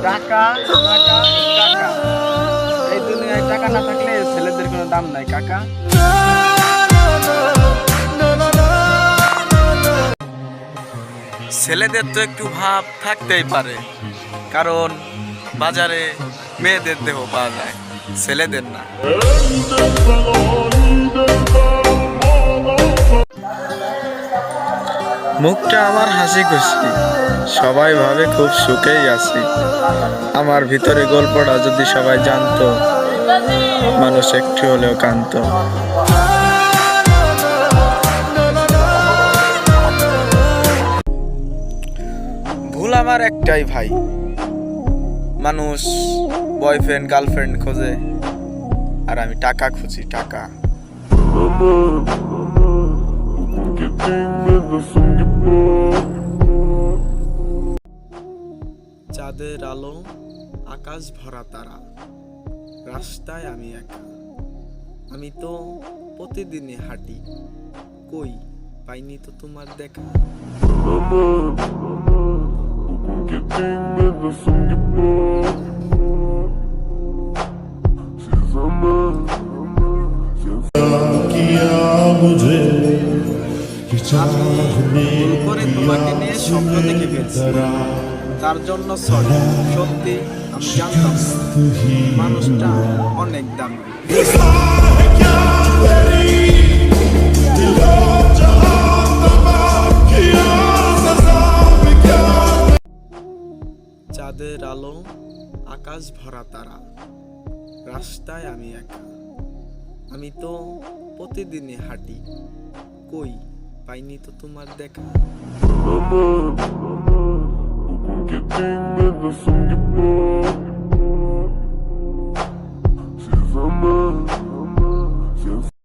টাকা টাকা টাকা, এই দুনিয়ায় টাকা না থাকলে ছেলেদের কোনো দাম নাই কাকা। ছেলেদের তো একটু ভাব থাকতেই পারে, কারণ বাজারে মেয়েদের দেহ পাওয়া যায়, ছেলেদের না। মুখটা আমার হাসি খুশি, সবাই ভাবে খুব সুখেই আছি। আমার ভিতরে গল্পটা যদি সবাই জানতো, মানুষ একটু হলেও কাঁদতো। ভুল আমার একটাই ভাই, মানুষ বয়ফ্রেন্ড গার্লফ্রেন্ড খোঁজে আর আমি টাকা খুঁজি, টাকা। চাঁদের আলো, আকাশ ভরা তারা, রাস্তায় আমি একা। আমি তো প্রতিদিনই হাঁটি, কই পাইনি তো তোমার দেখা। ভুল করে তোমাকে নিয়ে স্বপ্ন দেখে ফেলছি, তার জন্য সরি। সত্যি আমি জানতাম না মানুষটা অনেক দামি। চাঁদের আলো, আকাশ ভরা তারা, রাস্তায় আমি একা। আমি তো প্রতিদিনই হাঁটি, কই পাইনি তো তোমার দেখা।